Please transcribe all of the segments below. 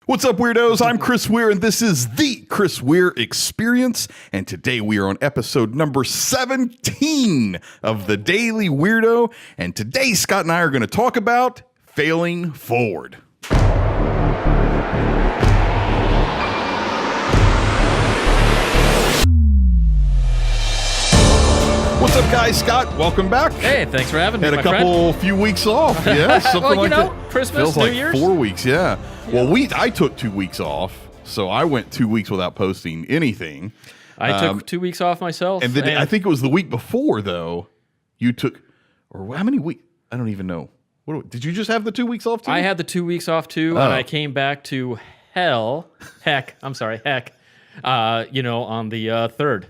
What's up, weirdos? I'm Chris Weir, and this is the Chris Weir Experience. And today we are on episode number 17 of the Daily Weirdo. And today Scott and I are going to talk about failing forward. What's up, guys? Scott, welcome back. Hey, thanks for having me, Had a few weeks off. Yeah, something well, like that. Christmas, Feels New like Year's. 4 weeks, yeah. Well, I took 2 weeks off, so I went 2 weeks without posting anything. I took 2 weeks off myself. And I think it was the week before, though, you took, or how many weeks? I don't even know. Did you just have the 2 weeks off, too? I had the 2 weeks off, too, and I came back to heck, on the 3rd.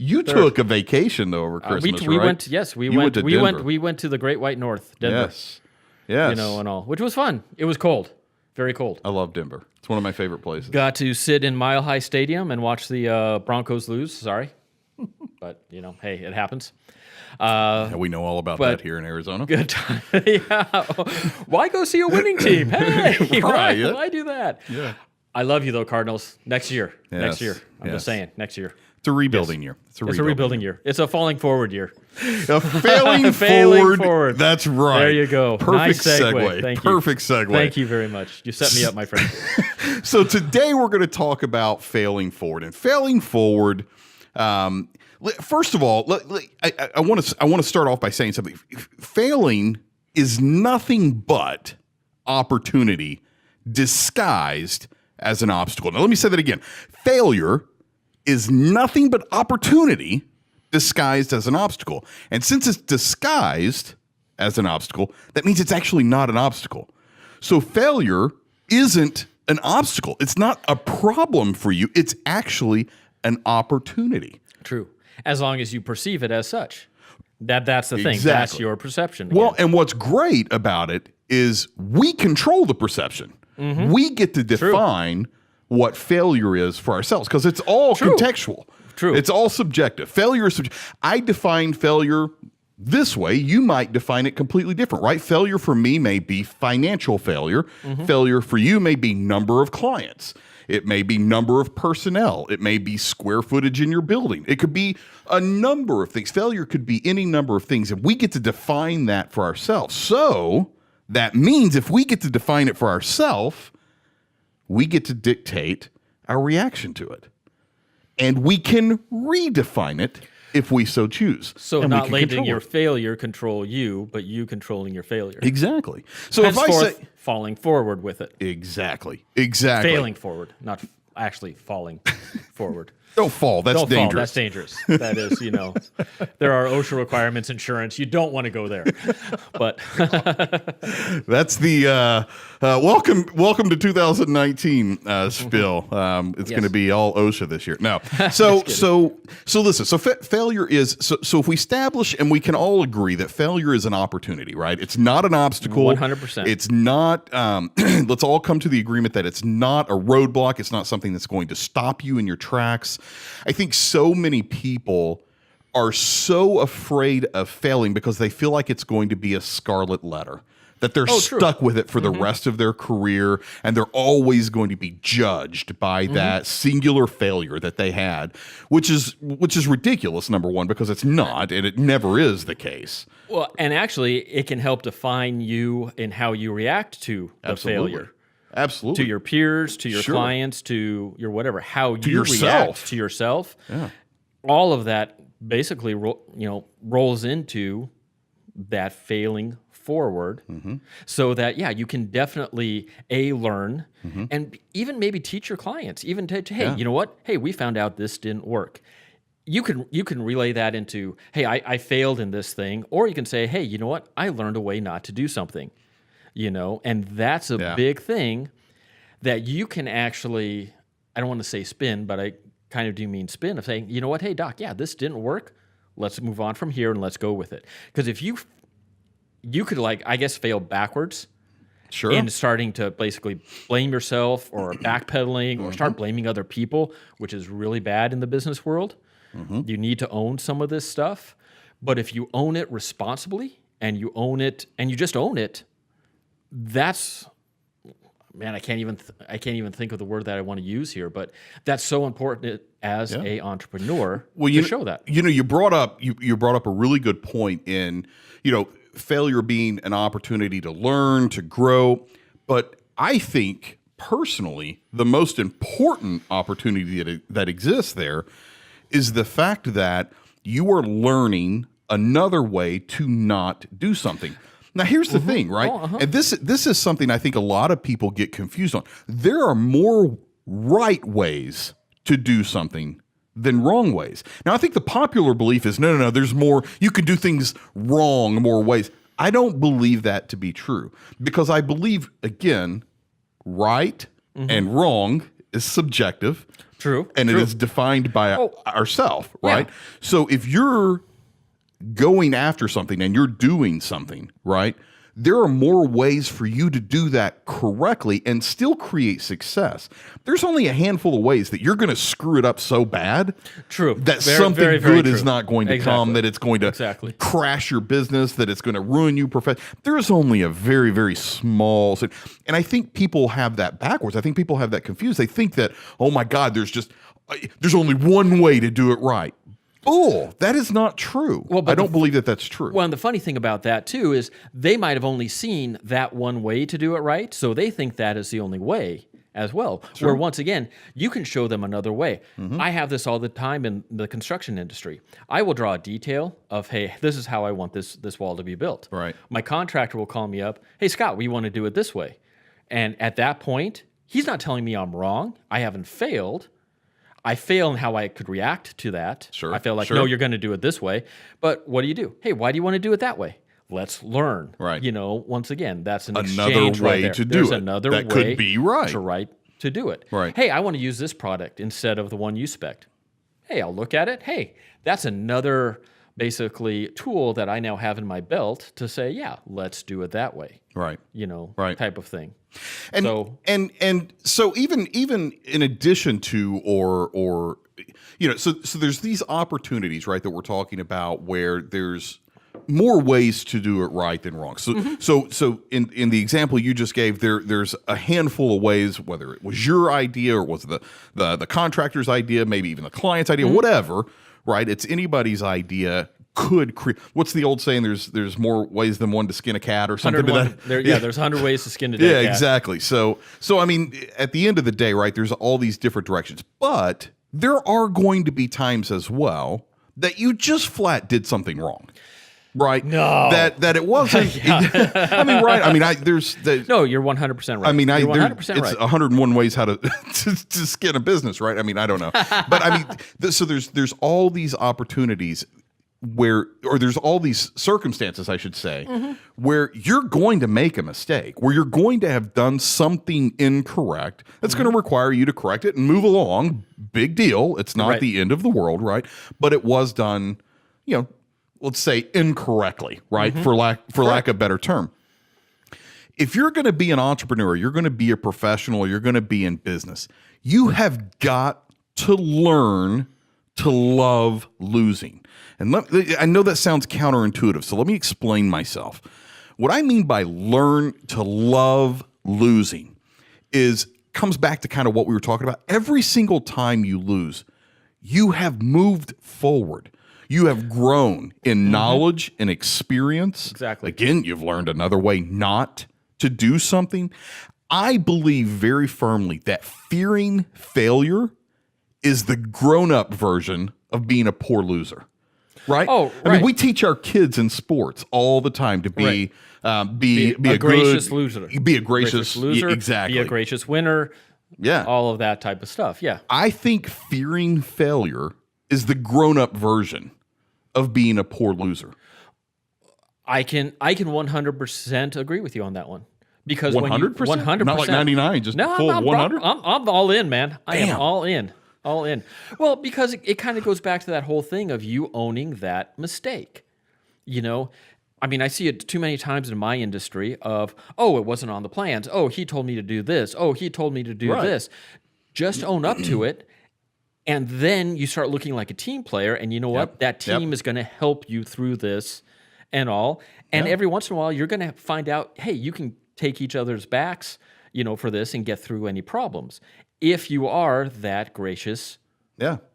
You took a vacation, though, over Christmas, we right? went. Yes, we went to Denver. We went to the Great White North, Denver. Yes. And all, which was fun. It was cold, very cold. I love Denver. It's one of my favorite places. Got to sit in Mile High Stadium and watch the Broncos lose. Sorry, but hey, it happens. We know all about that here in Arizona. Good time. Yeah. Why go see a winning team? Hey, why do that? Yeah. I love you though, Cardinals. Next year. Yes. Next year. I'm just saying. Next year. It's a rebuilding year. It's a rebuilding year. It's a falling forward year. A failing forward. That's right. There you go. Perfect nice segue. Thank you. Perfect segue. Thank you very much. You set me up, my friend. So today we're going to talk about failing forward. And failing forward, first of all, I want to start off by saying something. Failing is nothing but opportunity disguised as an obstacle. Now let me say that again. Failure is nothing but opportunity disguised as an obstacle. And since it's disguised as an obstacle, that means it's actually not an obstacle. So failure isn't an obstacle. It's not a problem for you. It's actually an opportunity. True. As long as you perceive it as such. That's the thing. Exactly. That's your perception. Well, and what's great about it is we control the perception. Mm-hmm. We get to define what failure is for ourselves because it's all contextual. True. It's all subjective. Failure is subjective. I define failure this way. You might define it completely different, right? Failure for me may be financial failure. Mm-hmm. Failure for you may be number of clients. It may be number of personnel. It may be square footage in your building. It could be a number of things. Failure could be any number of things, and we get to define that for ourselves. So that means if we get to define it for ourselves, we get to dictate our reaction to it. And we can redefine it if we so choose. So not letting your failure control you, but you controlling your failure. Exactly. So if I say falling forward with it. Exactly. Failing forward, not actually falling forward. Don't fall. That's dangerous. Fall. That's dangerous. That is, there are OSHA requirements, insurance. You don't want to go there. But that's the welcome to 2019 spill. It's going to be all OSHA this year. No. So listen. So failure is so if we establish and we can all agree that failure is an opportunity, right? It's not an obstacle. 100%. It's not. Let's all come to the agreement that it's not a roadblock. It's not something that's going to stop you in your tracks. I think so many people are so afraid of failing because they feel like it's going to be a scarlet letter, that they're stuck with it for the rest of their career, and they're always going to be judged by that singular failure that they had, which is ridiculous, number one, because it's not, and it never is the case. Well, and actually, it can help define you in how you react to the failure. Absolutely. To your peers, to your clients, to your whatever, how to you yourself. React to yourself. Yeah. All of that basically rolls into that failing forward, so that you can definitely learn and even maybe teach your clients, even hey, you know what? Hey, we found out this didn't work. You can relay that into, hey, I failed in this thing, or you can say, hey, you know what? I learned a way not to do something. And that's a big thing that you can actually, I don't want to say spin, but I kind of do mean spin of saying, you know what, hey, Doc, this didn't work. Let's move on from here and let's go with it. Because if you could, I guess, fail backwards in starting to basically blame yourself or backpedaling or start blaming other people, which is really bad in the business world. You need to own some of this stuff. But if you own it responsibly and you own it and you just own it, that's man, I can't even think of the word that I want to use here, but that's so important as a entrepreneur to show that. You brought up a really good point in, failure being an opportunity to learn, to grow. But I think personally, the most important opportunity that exists there is the fact that you are learning another way to not do something. Now, here's the thing, right? And this is something I think a lot of people get confused on. There are more right ways to do something than wrong ways. Now, I think the popular belief is, no, there's more. You can do things wrong more ways. I don't believe that to be true, because I believe, again, right and wrong is subjective. True. And it is defined by ourselves, right? Yeah. So if you're going after something and you're doing something, right, there are more ways for you to do that correctly and still create success. There's only a handful of ways that you're going to screw it up so bad that something very good is not going to come, that it's going to crash your business, that it's going to ruin you professionally. There's only a very, very small, and I think people have that backwards. I think people have that confused. They think that, oh my God, there's only one way to do it right. Oh, that is not true. Well, but I don't believe that that's true. Well, and the funny thing about that, too, is they might have only seen that one way to do it right, so they think that is the only way as well. Sure. Where, once again, you can show them another way. I have this all the time in the construction industry. I will draw a detail of, hey, this is how I want this wall to be built. Right. My contractor will call me up, hey, Scott, we want to do it this way. And at that point, he's not telling me I'm wrong. I haven't failed. I fail in how I could react to that. Sure. I feel like, no, you're going to do it this way. But what do? Hey, why do you want to do it that way? Let's learn. Right. Once again, that's another exchange way to do There's it. Another that way could be right. to do it. Right. Hey, I want to use this product instead of the one you spec'd. Hey, I'll look at it. Hey, that's another basically tool that I now have in my belt to say, yeah, let's do it that way. Right. Type of thing. And so even in addition to or so there's these opportunities, right, that we're talking about where there's more ways to do it right than wrong. So in the example you just gave, there's a handful of ways, whether it was your idea or was the contractor's idea, maybe even the client's idea, whatever, right? It's anybody's idea. Could create. What's the old saying? There's more ways than one to skin a cat, or something. There's 100 ways to skin a dead cat. Yeah, exactly. So I mean, at the end of the day, right? There's all these different directions, but there are going to be times as well that you just flat did something wrong, right? No, that it wasn't. I mean, right? I mean, no, you're 100% right. I mean, you're 100% right. It's 101 ways how to skin a business, right? I mean, I don't know, but I mean, so there's all these opportunities there's all these circumstances, I should say, where you're going to make a mistake, where you're going to have done something incorrect. That's going to require you to correct it and move along. Big deal. It's not the end of the world, right? But it was done, let's say incorrectly, right? For lack of a better term. If you're going to be an entrepreneur, you're going to be a professional, you're going to be in business, you have got to learn to love losing. And I know that sounds counterintuitive, so let me explain myself. What I mean by learn to love losing comes back to kind of what we were talking about. Every single time you lose, you have moved forward. You have grown in knowledge and experience. Exactly. Again, you've learned another way not to do something. I believe very firmly that fearing failure is the grown-up version of being a poor loser. Right? Oh, I mean, we teach our kids in sports all the time to be a gracious loser. Be a gracious loser. Exactly. Be a gracious winner. Yeah. All of that type of stuff. Yeah. I think fearing failure is the grown-up version of being a poor loser. I can 100% agree with you on that one. Because 100%? 100%. Not like 99, just full 100? I'm all in, man. I Damn. am all in. All in. Well, because it kind of goes back to that whole thing of you owning that mistake. I mean, I see it too many times in my industry of, oh, it wasn't on the plans. Oh, he told me to do this. Oh, he told me to do this. Just own up to it. And then you start looking like a team player. And you know what? That team is going to help you through this and all. And every once in a while, you're going to find out, hey, you can take each other's backs. for this and get through any problems. If you are that gracious,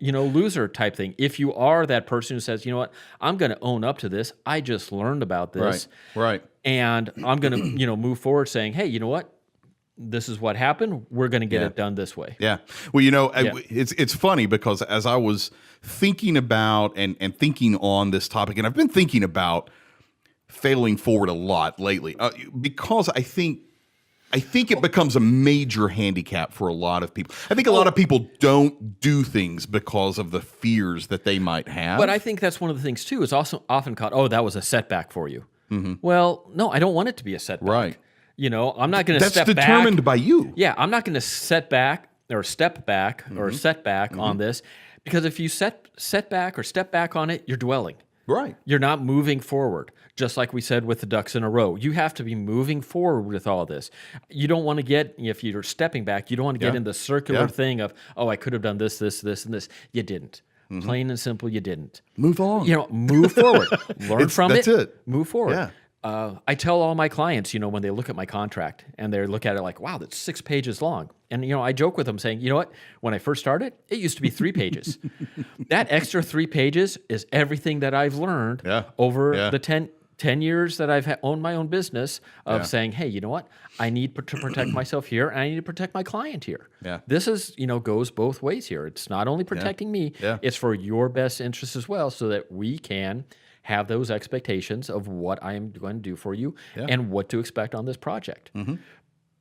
loser type thing. If you are that person who says, you know what, I'm going to own up to this. I just learned about this. Right. And I'm going to, move forward saying, hey, you know what? This is what happened. We're going to get it done this way. Yeah. Well, it's funny because as I was thinking about and thinking on this topic, and I've been thinking about failing forward a lot lately, because I think it becomes a major handicap for a lot of people. I think a lot of people don't do things because of the fears that they might have. But I think that's one of the things too. It's also often caught, that was a setback for you. Well, no, I don't want it to be a setback. Right. I'm not going to step back. That's determined by you. Yeah, I'm not going to step back or setback on this, because if you set back or step back on it, you're dwelling. Right. You're not moving forward. Just like we said with the ducks in a row, you have to be moving forward with all this. You don't want to get, if you're stepping back, you don't want to get in the circular thing of, I could have done this, and this. You didn't. Plain and simple, you didn't. Move on. Move forward. Learn from it. That's it. Move forward. Yeah. I tell all my clients, when they look at my contract and they look at it like, wow, that's 6 pages long. And, I joke with them saying, you know what? When I first started, it used to be 3 pages. That extra 3 pages is everything that I've learned over the 10 years that I've owned my own business of saying, hey, you know what? I need to protect myself here, and I need to protect my client here. Yeah. This is, goes both ways here. It's not only protecting me, it's for your best interest as well, so that we can have those expectations of what I am going to do for you and what to expect on this project.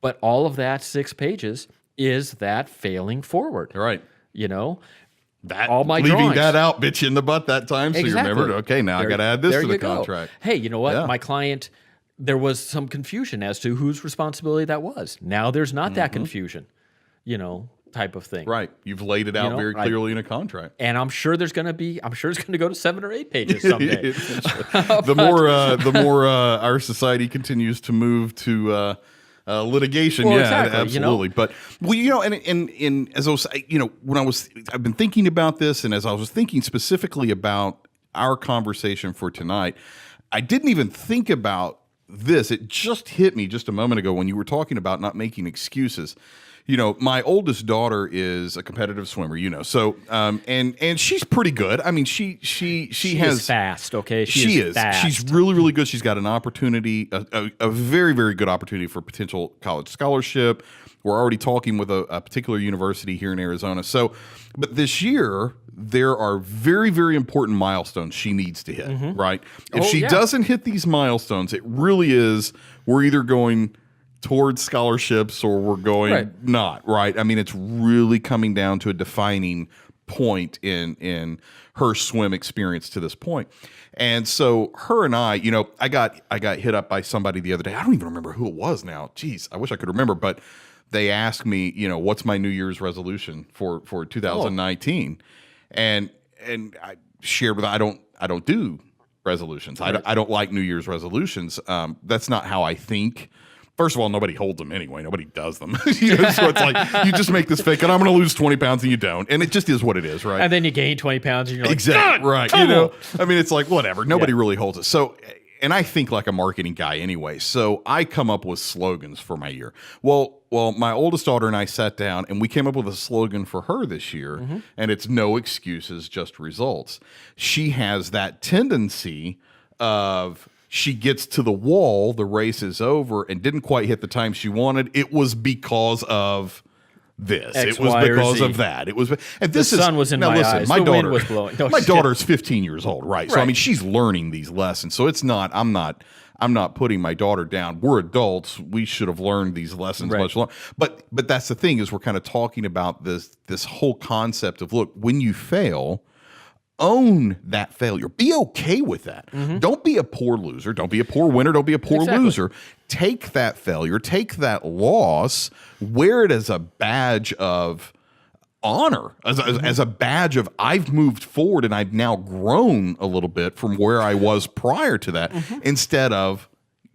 But all of that 6 pages is that failing forward. Right. That all my leaving drawings. That out bit you in the butt that time, so you remembered, okay, now I got to add this to the contract. Hey, you know what? My client, there was some confusion as to whose responsibility that was. Now there's not that confusion, type of thing. Right. You've laid it out very clearly in a contract. And I'm sure it's going to go to 7 or 8 pages someday. The more our society continues to move to litigation, exactly, absolutely. But and as I was, I've been thinking about this, and as I was thinking specifically about our conversation for tonight, I didn't even think about this. It just hit me just a moment ago when you were talking about not making excuses. My oldest daughter is a competitive swimmer, so and she's pretty good. I mean, she is fast, okay? She is. Fast. She's really, really good. She's got an opportunity, a very, very good opportunity for potential college scholarship. We're already talking with a particular university here in Arizona. So, but this year there are very, very important milestones she needs to hit, right? If she doesn't hit these milestones, it really is, we're either going towards scholarships or we're going not, right? I mean, it's really coming down to a defining point in her swim experience to this point. And so her and I got hit up by somebody the other day. I don't even remember who it was now. Jeez, I wish I could remember, but they asked me, what's my New Year's resolution for 2019? And I shared with them, I don't do resolutions. I don't like New Year's resolutions. That's not how I think. First of all, nobody holds them anyway. Nobody does them. So it's like, you just make this fake, and I'm going to lose 20 pounds, and you don't. And it just is what it is, right? And then you gain 20 pounds, and you're like, exactly, right. I mean, it's like, whatever. Nobody really holds it. So, and I think like a marketing guy anyway. So I come up with slogans for my year. Well, my oldest daughter and I sat down, and we came up with a slogan for her this year, and it's no excuses, just results. She has that tendency of, she gets to the wall, the race is over, and didn't quite hit the time she wanted. It was because of this. X, it was y, because or of Z. that. It was. And this the sun was in my eyes. My the daughter wind was blowing. No, my daughter's 15 years old, right? So I mean, she's learning these lessons. So it's not. I'm not putting my daughter down. We're adults. We should have learned these lessons much longer. But that's the thing, is we're kind of talking about this whole concept of, look, when you fail, own that failure. Be okay with that. Don't be a poor loser. Don't be a poor winner. Don't be a poor loser. Take that failure, take that loss, wear it as a badge of honor, as a badge of, I've moved forward and I've now grown a little bit from where I was prior to that, instead of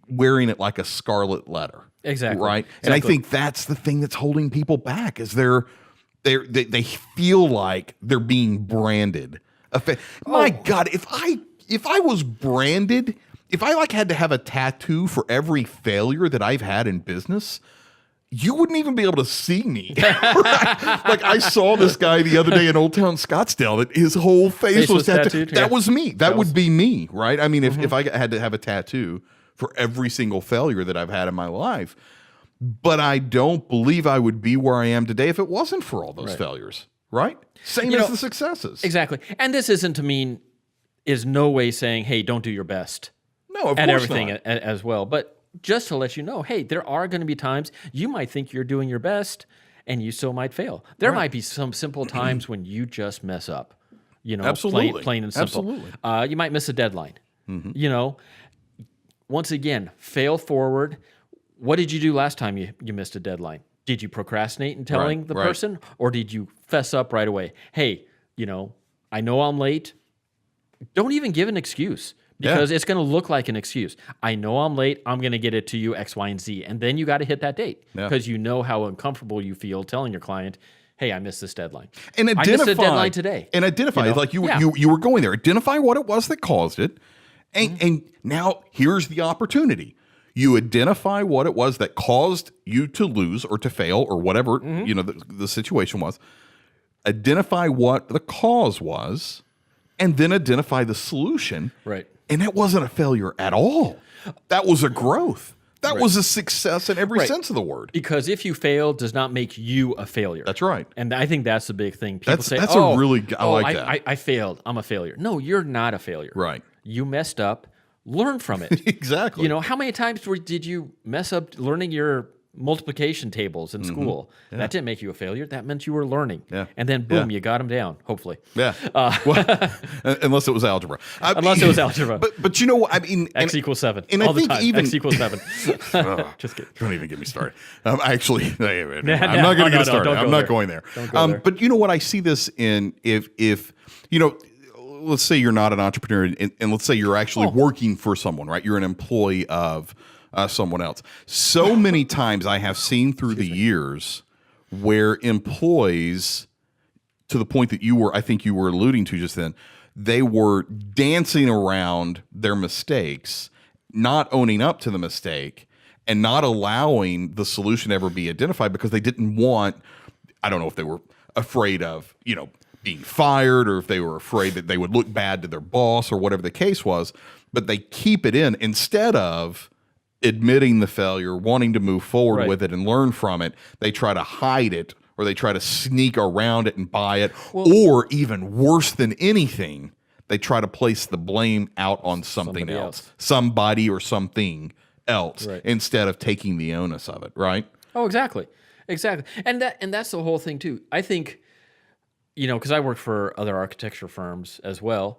wearing it like a scarlet letter. Exactly. Right. And I think that's the thing that's holding people back, is they feel like they're being branded. My God, if I was branded, if I had to have a tattoo for every failure that I've had in business, you wouldn't even be able to see me. Right? Like I saw this guy the other day in Old Town Scottsdale that his whole face was tattooed. That was me. That would be me, right? I mean, if I had to have a tattoo for every single failure that I've had in my life, but I don't believe I would be where I am today if it wasn't for all those failures, right? Same as the successes. Exactly. And this isn't to mean, is no way saying, hey, don't do your best. No, of and course everything not. As well. But just to let you know, hey, there are going to be times you might think you're doing your best and you still might fail. There might be some simple times when you just mess up, Absolutely. plain and simple. Absolutely. You might miss a deadline. Once again, fail forward. What did you do last time you missed a deadline? Did you procrastinate in telling the person, or did you fess up right away? Hey, I know I'm late. Don't even give an excuse. Because it's going to look like an excuse. I know I'm late. I'm going to get it to you X, Y, and Z. And then you got to hit that date because you know how uncomfortable you feel telling your client, hey, I missed this deadline. And identify, I missed a deadline today. And identify, like you were going there. Identify what it was that caused it. And now here's the opportunity. You identify what it was that caused you to lose or to fail or whatever, the situation was. Identify what the cause was and then identify the solution. Right. And that wasn't a failure at all. That was a growth. That was a success in every sense of the word. Because if you fail does not make you a failure. That's right. And I think that's the big thing. People say, that's I like that. I failed. I'm a failure. No, you're not a failure. Right. You messed up. Learn from it. Exactly. How many times did you mess up learning your multiplication tables in school? That didn't make you a failure. That meant you were learning. Yeah. And then boom, you got them down, hopefully. Yeah. Unless it was algebra. Unless it was algebra. But you know what? I mean, X equals 7. And all I think the time. even X equals 7. Just kidding. Don't even get me started. I'm not going to get started. I'm not going there. Don't go there. But you know what? I see this in if let's say you're not an entrepreneur and let's say you're actually working for someone, right? You're an employee of someone else. So many times I have seen through the years where employees, to the point that I think you were alluding to just then, they were dancing around their mistakes, not owning up to the mistake, and not allowing the solution to ever be identified because they didn't want, I don't know if they were afraid of, being fired or if they were afraid that they would look bad to their boss or whatever the case was, but they keep it in instead of admitting the failure, wanting to move forward with it and learn from it. They try to hide it or they try to sneak around it and buy it. Or even worse than anything, they try to place the blame out on something else, somebody or something else instead of taking the onus of it, right? Oh, exactly. And that's the whole thing too. I think, because I work for other architecture firms as well,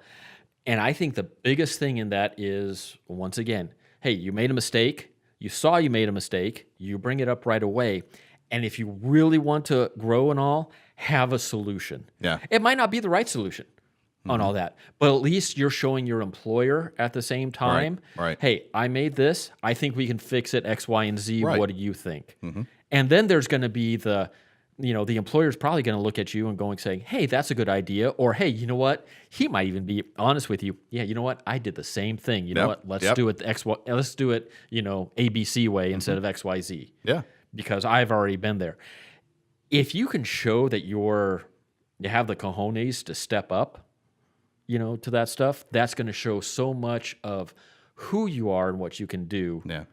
and I think the biggest thing in that is, once again, hey, you made a mistake. You saw you made a mistake. You bring it up right away. And if you really want to grow and all, have a solution. Yeah. It might not be the right solution on all that, but at least you're showing your employer at the same time, right. Hey, I made this. I think we can fix it X, Y, and Z. What do you think? And then there's going to be the employer's probably going to look at you and saying, hey, that's a good idea. Or, hey, you know what? He might even be honest with you. Yeah, you know what? I did the same thing. You know what? Let's do it let's do it, ABC way instead of XYZ. Yeah. Because I've already been there. If you can show that you have the cojones to step up, to that stuff, that's going to show so much of who you are and what you can do. Yeah.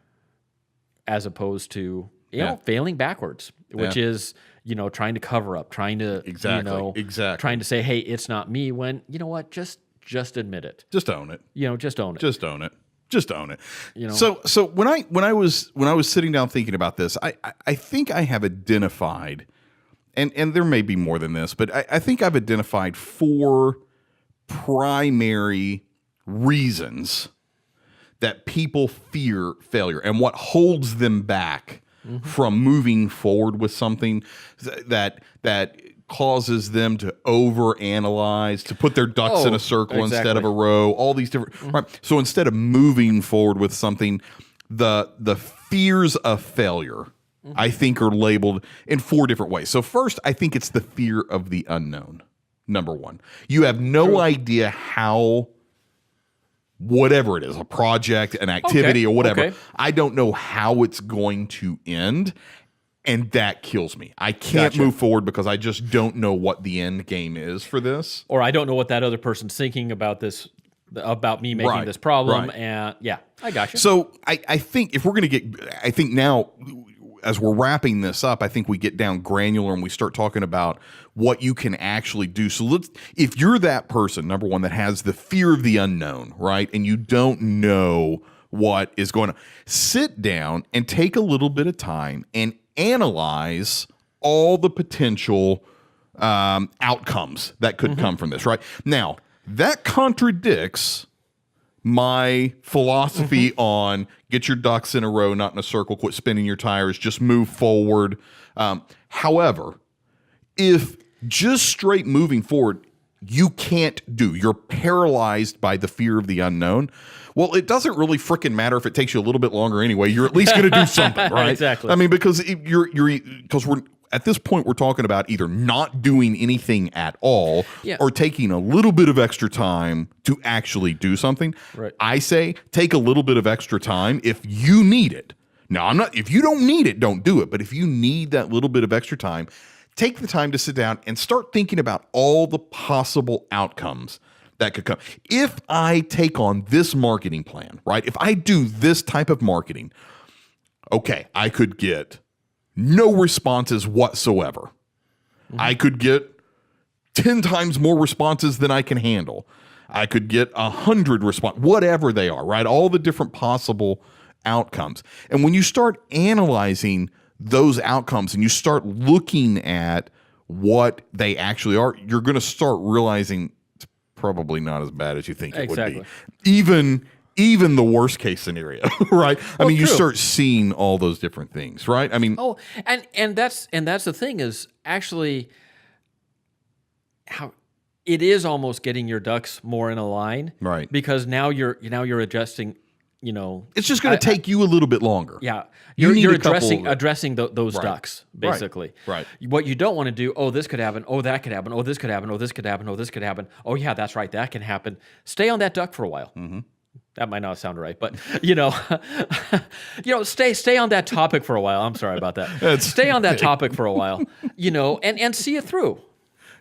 As opposed to, failing backwards, which is, trying to cover up, trying to, trying to say, hey, it's not me, when, you know what, just admit it. Just own it. Just own it. Just own it. Just own it. So when I was sitting down thinking about this, I think I have identified, and there may be more than this, but I think I've identified 4 primary reasons that people fear failure and what holds them back from moving forward with something that causes them to overanalyze, to put their ducks in a circle instead of a row, all these different right. So instead of moving forward with something, the fears of failure, I think, are labeled in 4 different ways. So first, I think it's the fear of the unknown. Number 1. You have no idea how, whatever it is, a project, an activity, or whatever. I don't know how it's going to end. And that kills me. I can't move forward because I just don't know what the end game is for this. Or I don't know what that other person's thinking about this, about me making this problem. And yeah, I got you. So I think if we're going to I think now as we're wrapping this up, I think we get down granular and we start talking about what you can actually do. So if you're that person, number one, that has the fear of the unknown, right? And you don't know what is going on, sit down and take a little bit of time and analyze all the potential outcomes that could come from this, right? Now, that contradicts my philosophy on get your ducks in a row, not in a circle, quit spinning your tires, just move forward. However, if just straight moving forward, you can't do, you're paralyzed by the fear of the unknown. Well, it doesn't really freaking matter if it takes you a little bit longer anyway. You're at least going to do something, right? Exactly. I mean, because because we're at this point, we're talking about either not doing anything at all or taking a little bit of extra time to actually do something. Right. I say take a little bit of extra time if you need it. Now, if you don't need it, don't do it. But if you need that little bit of extra time, take the time to sit down and start thinking about all the possible outcomes that could come. If I take on this marketing plan, right? If I do this type of marketing, okay, I could get no responses whatsoever. I could get 10 times more responses than I can handle. I could get 100 responses, whatever they are, right? All the different possible outcomes. And when you start analyzing those outcomes and you start looking at what they actually are, you're going to start realizing it's probably not as bad as you think it would be. Even the worst case scenario, right? I mean, you start seeing all those different things, right? I mean, and that's the thing is actually how it is almost getting your ducks more in a line, right? Because now you're adjusting. You know, it's just going to take you a little bit longer. Yeah, you're addressing those ducks basically. Right. What you don't want to do. Oh, this could happen. Oh, that could happen. Oh, this could happen. Oh, this could happen. Oh, this could happen. Oh, yeah, that's right. That can happen. Stay on that duck for a while. Mm-hmm. That might not sound right, but stay on that topic for a while. I'm sorry about that. Stay on that topic for a while, and see it through,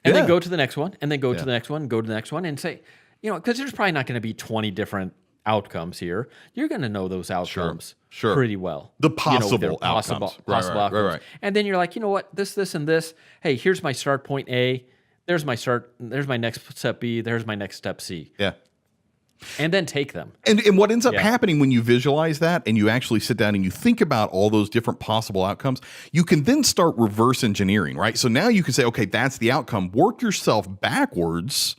and then go to the next one, and then go to the next one, go to the next one, and say, because there's probably not going to be 20 different outcomes here. You're going to know those outcomes pretty well. The possible outcomes. Outcomes. Right. And then you're like, you know what, this, and this. Hey, here's my start point A. There's my next step B. There's my next step C. Yeah. And then take them. And what ends up happening when you visualize that and you actually sit down and you think about all those different possible outcomes, you can then start reverse engineering, right? So now you can say, okay, that's the outcome. Work yourself backwards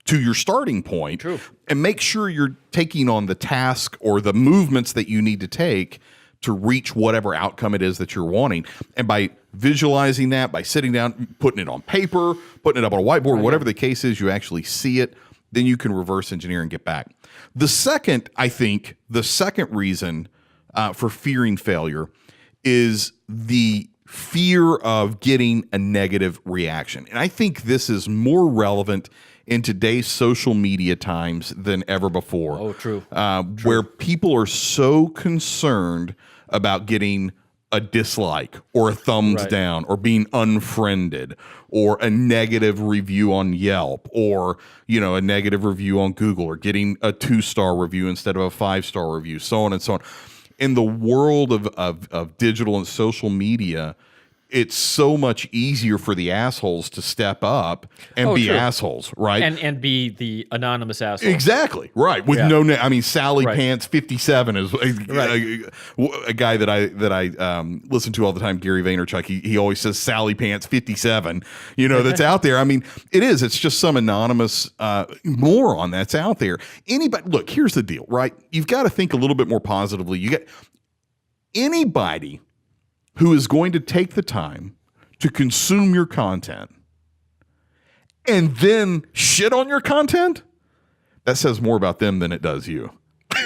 to your starting point and make sure you're taking on the task or the movements that you need to take to reach whatever outcome it is that you're wanting. And by visualizing that, by sitting down, putting it on paper, putting it up on a whiteboard, whatever the case is, you actually see it. Then you can reverse engineer and get back. The second reason for fearing failure is the fear of getting a negative reaction. And I think this is more relevant in today's social media times than ever before. Oh, true. Where people are so concerned about getting a dislike or a thumbs down or being unfriended or a negative review on Yelp or, a negative review on Google or getting a 2-star review instead of a 5-star review, so on and so on. In the world of digital and social media, it's so much easier for the assholes to step up and be assholes, right? And be the anonymous asshole. Exactly, right. With no name. I mean, Sally Pants 57 is a guy that I listen to all the time, Gary Vaynerchuk. He always says Sally Pants 57, that's out there. I mean, it is. It's just some anonymous moron that's out there. Look, here's the deal, right? You've got to think a little bit more positively. You get anybody who is going to take the time to consume your content and then shit on your content, that says more about them than it does you.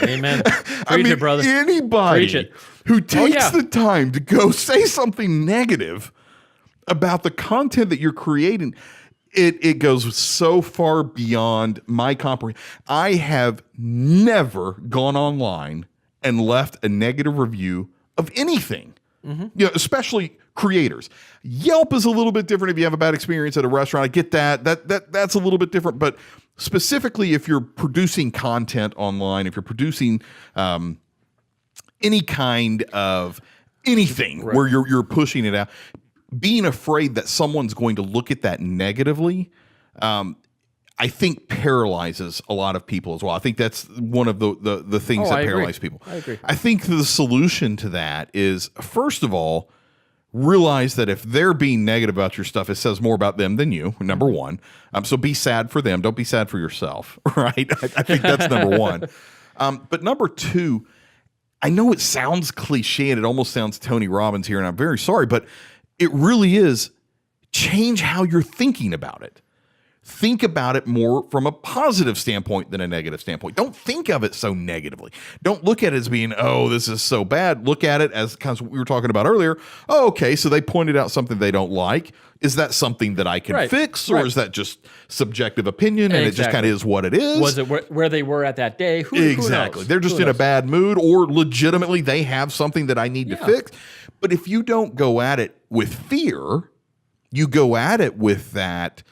Amen. Preach it, brother. Anybody who takes the time to go say something negative about the content that you're creating, it goes so far beyond my comprehension. I have never gone online and left a negative review of anything. Mm-hmm. Especially creators. Yelp is a little bit different if you have a bad experience at a restaurant. I get that. That's a little bit different, but specifically if you're producing content online, if you're producing any kind of anything where you're pushing it out, being afraid that someone's going to look at that negatively, I think paralyzes a lot of people as well. I think that's one of the things that paralyze people. I agree. I think the solution to that is, first of all, realize that if they're being negative about your stuff, it says more about them than you, number one. So be sad for them. Don't be sad for yourself, right? I think that's number one. But number two, I know it sounds cliche and it almost sounds Tony Robbins here, and I'm very sorry, but it really is. Change how you're thinking about it. Think about it more from a positive standpoint than a negative standpoint. Don't think of it so negatively. Don't look at it as being, oh, this is so bad. Look at it as kind of what we were talking about earlier. Oh, okay, so they pointed out something they don't like. Is that something that I can fix, or is that just subjective opinion and it just kind of is what it is? Was it where they were at that day? Who knows? They're just in a bad mood, or legitimately they have something that I need to fix. But if you don't go at it with fear, you go at it with that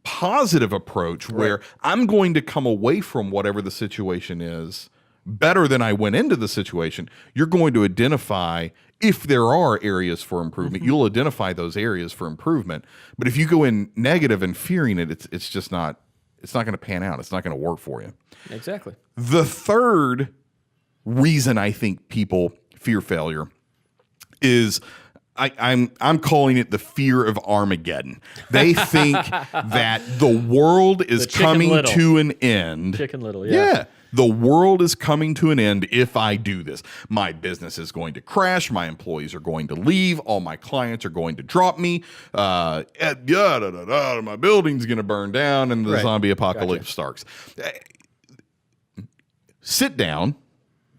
positive approach where I'm going to come away from whatever the situation is better than I went into the situation. You're going to identify if there are areas for improvement. You'll identify those areas for improvement. But if you go in negative and fearing it, it's just not. It's not going to pan out. It's not going to work for you. Exactly. The third reason I think people fear failure is, I'm calling it the fear of Armageddon. They think that the world is coming to an end. Chicken Little, yeah. The world is coming to an end if I do this. My business is going to crash. My employees are going to leave. All my clients are going to drop me. My building's going to burn down, and the zombie apocalypse starts. Sit down.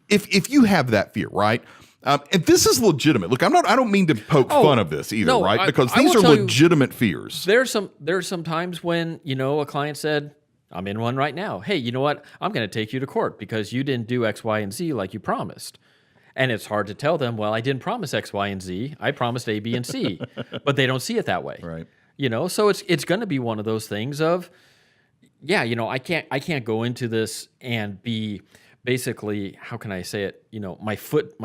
If you have that fear, right? And this is legitimate. Look, I don't mean to poke fun of this either, right? Because these are legitimate fears. There's some times when, a client said, I'm in one right now. Hey, you know what? I'm going to take you to court because you didn't do X, Y, and Z like you promised. And it's hard to tell them, well, I didn't promise X, Y, and Z. I promised A, B, and C. But they don't see it that way. Right. So it's going to be one of those things of, I can't go into this and be basically, how can I say it? My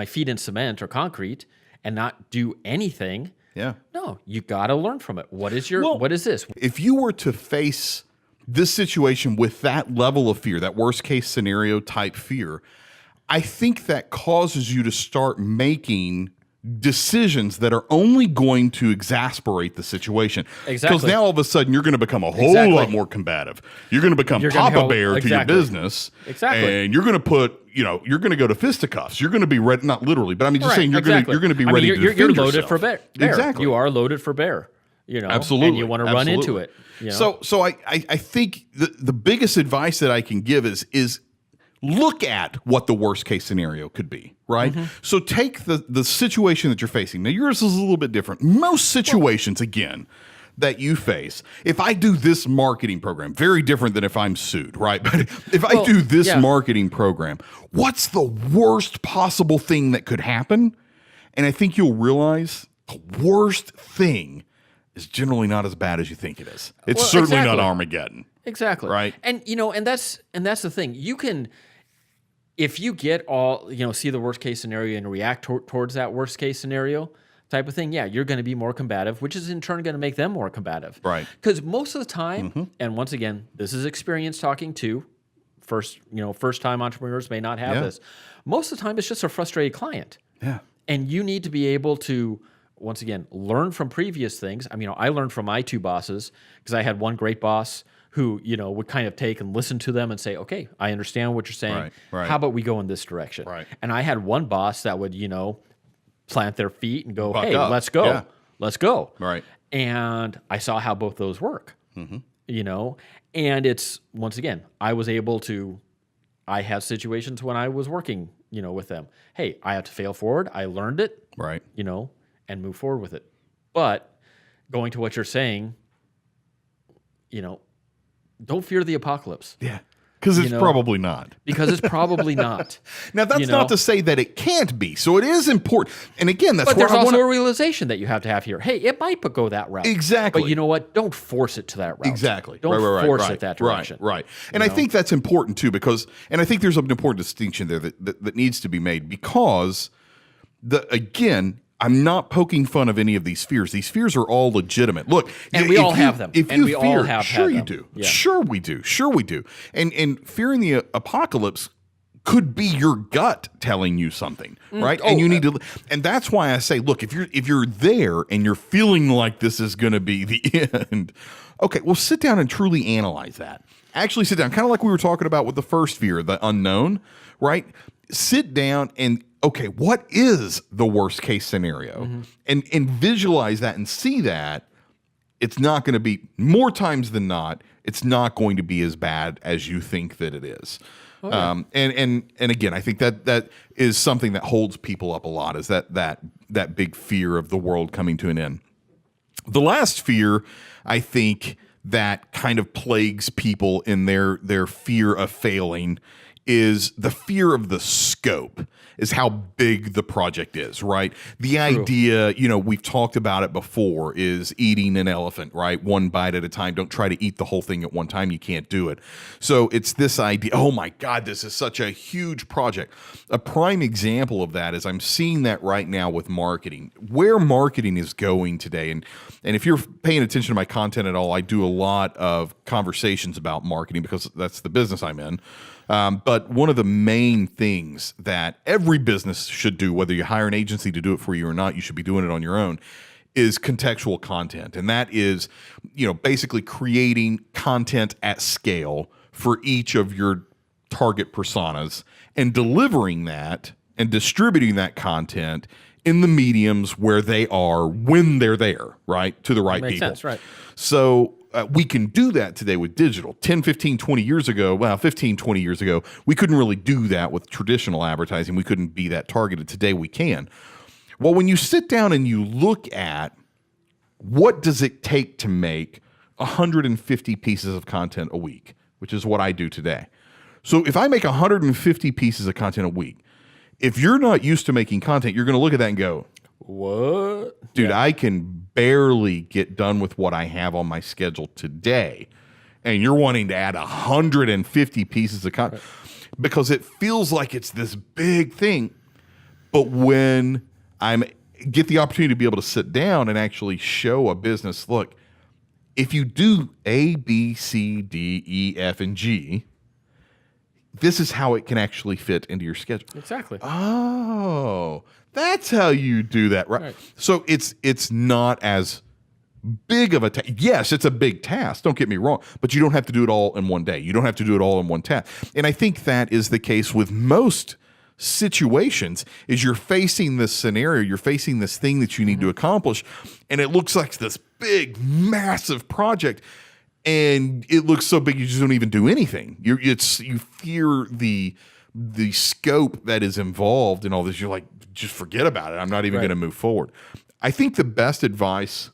feet in cement or concrete and not do anything. Yeah. No, you got to learn from it. What is this? If you were to face this situation with that level of fear, that worst case scenario type fear, I think that causes you to start making decisions that are only going to exasperate the situation. Exactly. Because now all of a sudden you're going to become a whole lot more combative. You're going to become Papa Bear to your business. Exactly. And you're going to put, you're going to go to fisticuffs. You're going to be ready, not literally, but I mean, just saying you're going to be ready to defend you're yourself. loaded for bear. Exactly. You are loaded for bear. Absolutely. And you want to run into it. So I think the biggest advice that I can give is look at what the worst case scenario could be, right? So take the situation that you're facing. Now, yours is a little bit different. Most situations, again, that you face, if I do this marketing program, very different than if I'm sued, right? But if I do this marketing program, what's the worst possible thing that could happen? And I think you'll realize the worst thing is generally not as bad as you think it is. It's certainly not Armageddon. Exactly. Right. And and that's the thing. You can, if you get all, see the worst case scenario and react towards that worst case scenario type of thing, you're going to be more combative, which is in turn going to make them more combative. Right. Because most of the time, and once again, this is experience talking to first time entrepreneurs may not have this. Most of the time, it's just a frustrated client. Yeah. And you need to be able to, once again, learn from previous things. I mean, I learned from my two bosses because I had one great boss who, would kind of take and listen to them and say, okay, I understand what you're saying. Right. How about we go in this direction? Right. And I had one boss that would, plant their feet and go, Buck hey, up. let's go. Yeah. Let's go. Right. And I saw how both those work, and it's, once again, I had situations when I was working, with them. Hey, I have to fail forward. I learned it. Right. And move forward with it. But going to what you're saying, don't fear the apocalypse. Yeah. Because it's probably not. Because it's probably not. Now, that's not to say that it can't be. So it is important. And again, that's but where there's also a realization that you have to have here. Hey, it might go that route. Exactly. But you know what? Don't force it to that route. Exactly. Don't force it that direction. Right. And I think that's important too, because, and I think there's an important distinction there that needs to be made, because again, I'm not poking fun of any of these fears. These fears are all legitimate. Look, and we all have them. If and you we fear, all have sure had you them. do. Yeah. Sure we do. Sure we do. And fearing the apocalypse could be your gut telling you something, right? And you need to, and that's why I say, look, if you're there and you're feeling like this is going to be the end, okay, well, sit down and truly analyze that. Actually sit down, kind of like we were talking about with the first fear, the unknown, right? Sit down and, okay, what is the worst case scenario? And visualize that and see that it's not going to be, more times than not, it's not going to be as bad as you think that it is. And again, I think that is something that holds people up a lot, is that big fear of the world coming to an end. The last fear, I think, that kind of plagues people in their fear of failing is the fear of the scope, is how big the project is, right? The idea, we've talked about it before, is eating an elephant, right? One bite at a time. Don't try to eat the whole thing at one time. You can't do it. So it's this idea, oh my God, this is such a huge project. A prime example of that is I'm seeing that right now with marketing, where marketing is going today. And if you're paying attention to my content at all, I do a lot of conversations about marketing because that's the business I'm in. But one of the main things that every business should do, whether you hire an agency to do it for you or not, you should be doing it on your own, is contextual content. And that is, basically creating content at scale for each of your target personas and delivering that and distributing that content in the mediums where they are when they're there, right? To the right people. Makes sense, right. So we can do that today with digital. 10, 15, 20 years ago, 15, 20 years ago, we couldn't really do that with traditional advertising. We couldn't be that targeted. Today we can. Well, when you sit down and you look at what does it take to make 150 pieces of content a week, which is what I do today. So if I make 150 pieces of content a week, if you're not used to making content, you're going to look at that and go, what? Dude, I can barely get done with what I have on my schedule today. And you're wanting to add 150 pieces of content because it feels like it's this big thing. But when I get the opportunity to be able to sit down and actually show a business, look, if you do A, B, C, D, E, F, and G, this is how it can actually fit into your schedule. Exactly. Oh, that's how you do that, right? So it's not as big of a task. Yes, it's a big task. Don't get me wrong, but you don't have to do it all in one day. You don't have to do it all in one task. And I think that is the case with most situations. Is you're facing this scenario, you're facing this thing that you need to accomplish, and it looks like this big, massive project. And it looks so big you just don't even do anything. You fear the scope that is involved in all this. You're like, just forget about it. I'm not even going to move forward. I think the best advice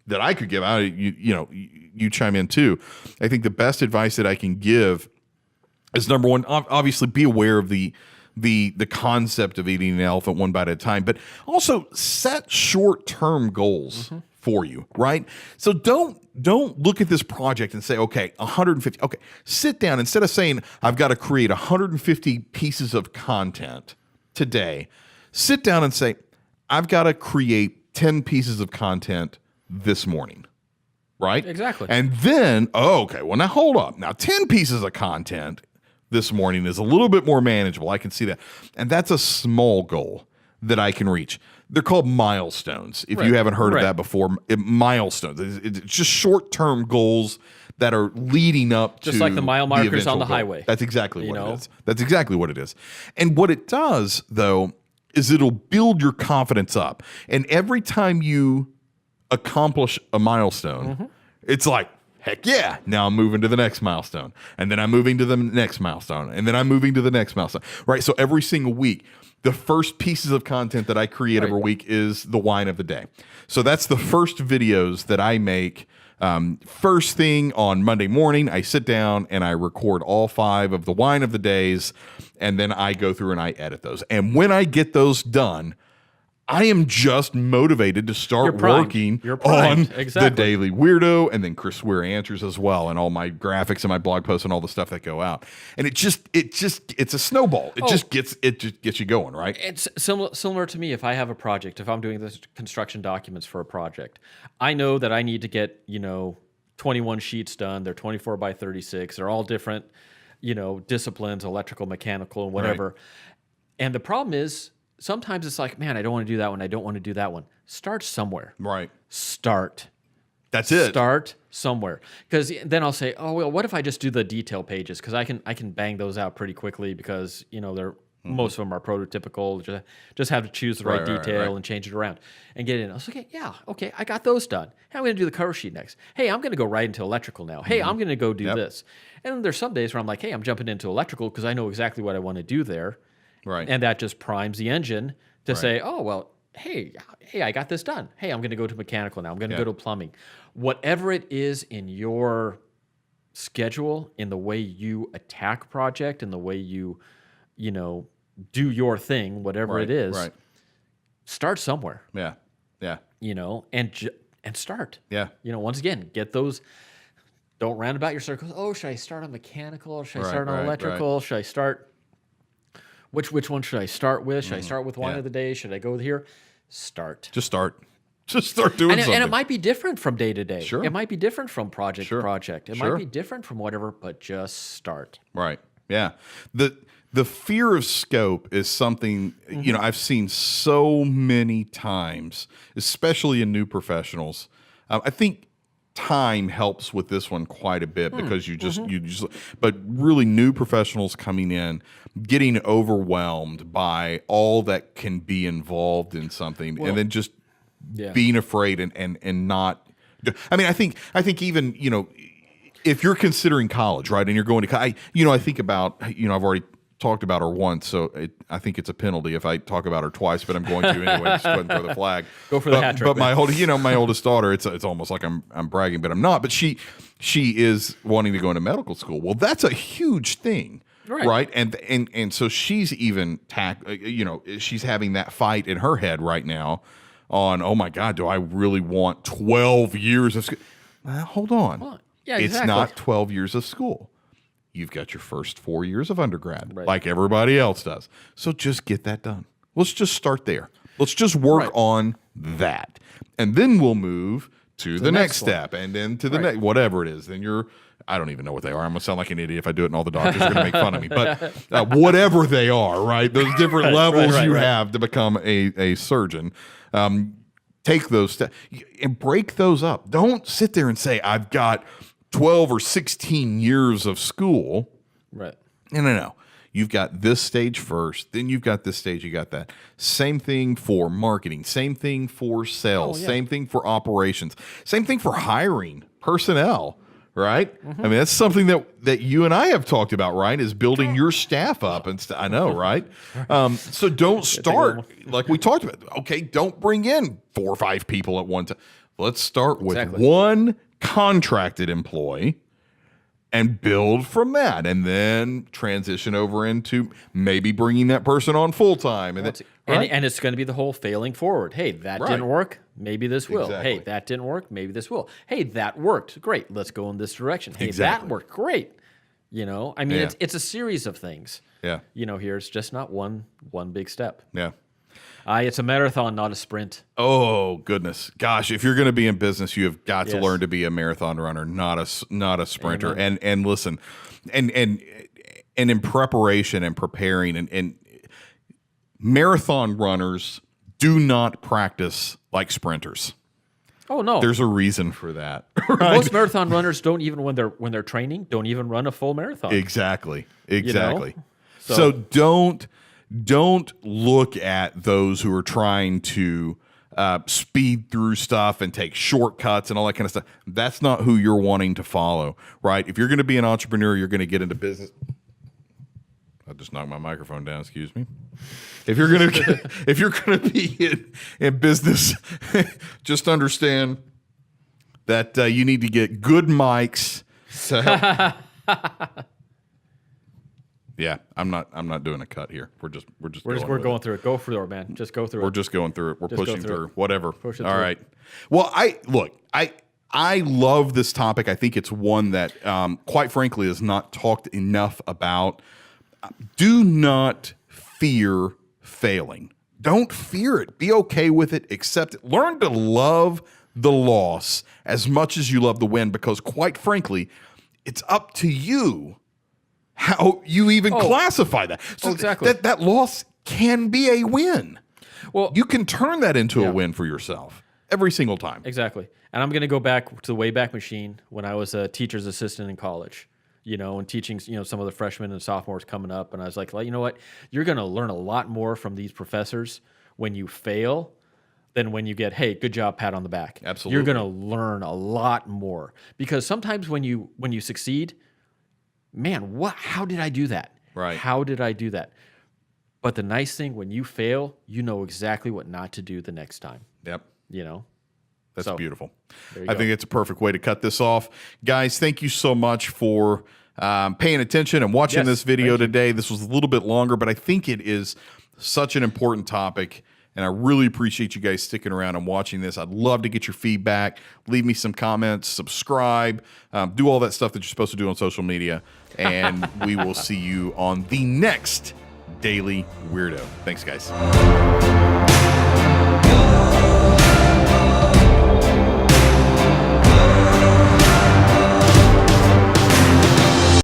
that I could give out, you chime in too. I think the best advice that I can give is, number one, obviously be aware of the concept of eating an elephant one bite at a time, but also set short-term goals for you, right? So don't look at this project and say, okay, 150. Okay, sit down. Instead of saying, I've got to create 150 pieces of content today, sit down and say, I've got to create 10 pieces of content this morning, right? Exactly. And then, okay, well, now hold up. Now, 10 pieces of content this morning is a little bit more manageable. I can see that. And that's a small goal that I can reach. They're called milestones. If you haven't heard of that before, milestones. It's just short-term goals that are leading up to just like the mile markers on the highway. That's exactly what it is. That's exactly what it is. And what it does, though, is it'll build your confidence up. And every time you accomplish a milestone, it's like, heck yeah, now I'm moving to the next milestone. And then I'm moving to the next milestone. And then I'm moving to the next milestone. Right? So every single week, the first pieces of content that I create every week is the wine of the day. So that's the first videos that I make First thing on Monday morning, I sit down and I record all 5 of the wine of the days, and then I go through and I edit those. And when I get those done, I am just motivated to start working on the Daily Weirdo, and then Chris Weir answers as well, and all my graphics and my blog posts and all the stuff that go out. And it's a snowball. It just gets you going, right? It's similar to me. If I have a project, if I'm doing this construction documents for a project, I know that I need to get 21 sheets done. They're 24 by 36. They're all different, disciplines, electrical, mechanical, and whatever. Right. And the problem is, sometimes it's like, man, I don't want to do that one. I don't want to do that one. Start somewhere. Right. Start. That's it. Start somewhere. Because then I'll say, oh, well, what if I just do the detail pages? Because I can bang those out pretty quickly because, they're most of them are prototypical. Just have to choose the right detail and change it around and get it in. I was like, okay, I got those done. Hey, I'm going to do the cover sheet next. Hey, I'm going to go right into electrical now. Hey, I'm going to go do this. And then there's some days where I'm like, hey, I'm jumping into electrical because I know exactly what I want to do there. Right. And that just primes the engine to say, oh, well, hey, I got this done. Hey, I'm going to go to mechanical now. I'm going to go to plumbing. Whatever it is in your schedule, in the way you attack project, in the way you do your thing, whatever it is, start somewhere. Yeah. Yeah. And start. Yeah. Once again, get those. Don't roundabout your circles. Oh, should I start on mechanical? Should I start on electrical? Should I start... Which one should I start with? Should I start with wine of the day? Should I go with here? Start. Just start. Just start doing something. And it might be different from day to day. Sure. It might be different from project to project. It might be different from whatever, but just start. Right. Yeah. The fear of scope is something, I've seen so many times, especially in new professionals. I think time helps with this one quite a bit because but really new professionals coming in, getting overwhelmed by all that can be involved in something, and then just being afraid and not. I mean, I think even if you're considering college, right, and you're going to, I think about I've already talked about her once, so I think it's a penalty if I talk about her twice, but I'm going to anyway. Just go ahead and throw the flag. Go for the hat trick. But my oldest daughter, it's almost like I'm bragging, but I'm not. But she is wanting to go into medical school. Well, that's a huge thing, right? And so she's even she's having that fight in her head right now on, oh my God, do I really want 12 years of school? Hold on. Well, yeah, it's not 12 years of school. You've got your first 4 years of undergrad, like everybody else does. So just get that done. Let's just start there. Let's just work on that. And then we'll move to the next step, and then to the next, whatever it is. Then I don't even know what they are. I'm going to sound like an idiot if I do it, and all the doctors are going to make fun of me. But whatever they are, right? Those different levels you have to become a surgeon. Take those steps and break those up. Don't sit there and say, I've got 12 or 16 years of school. Right. No. You've got this stage first, then you've got this stage, you got that. Same thing for marketing, same thing for sales, same thing for operations, same thing for hiring personnel, right? I mean, that's something that you and I have talked about, right? Is building your staff up. And I know, right? So don't start, like we talked about, okay, don't bring in 4 or 5 people at one time. Let's start with one contracted employee and build from that, and then transition over into maybe bringing that person on full time. And it's going to be the whole failing forward. Hey, that didn't work. Maybe this will. Hey, that didn't work. Maybe this will. Hey, that worked. Great. Let's go in this direction. Hey, that worked. Great. I mean, it's a series of things. Yeah. Here it's just not one big step. Yeah. It's a marathon, not a sprint. Oh goodness, gosh! If you're going to be in business, you have got to learn to be a marathon runner, not a sprinter. Amen. And listen, and in preparation and preparing, and marathon runners do not practice like sprinters. Oh no, there's a reason for that. Right? Most marathon runners don't even when they're training don't even run a full marathon. Exactly. So don't look at those who are trying to speed through stuff and take shortcuts and all that kind of stuff. That's not who you're wanting to follow, right? If you're going to be an entrepreneur, you're going to get into business. I just knocked my microphone down. Excuse me. If you're going to be in business, just understand that you need to get good mics to help. Yeah, I'm not doing a cut here. We're going through it. Go through it, man. Just go through it. We're just going through it. We're pushing through. Whatever. Push it All through. right. Well, I love this topic. I think it's one that, quite frankly, is not talked enough about. Do not fear failing. Don't fear it. Be okay with it. Accept it. Learn to love the loss as much as you love the win, because, quite frankly, it's up to you how you even classify that. So exactly. That loss can be a win. Well, You can turn that into a win for yourself every single time. exactly. And I'm going to go back to the Wayback Machine when I was a teacher's assistant in college, and teaching, some of the freshmen and sophomores coming up. And I was like, well, you know what? You're going to learn a lot more from these professors when you fail than when you get, hey, good job, pat on the back. Absolutely. You're going to learn a lot more, because sometimes when you succeed, man, how did I do that? Right. How did I do that? But the nice thing, when you fail, you know exactly what not to do the next time. Yep. That's So, beautiful. there you I go. think it's a perfect way to cut this off. Guys, thank you so much for paying attention and watching Yes, this video thank you. today. This was a little bit longer, but I think it is such an important topic, and I really appreciate you guys sticking around and watching this. I'd love to get your feedback. Leave me some comments, subscribe, do all that stuff that you're supposed to do on social media, and we will see you on the next Daily Weirdo. Thanks, guys.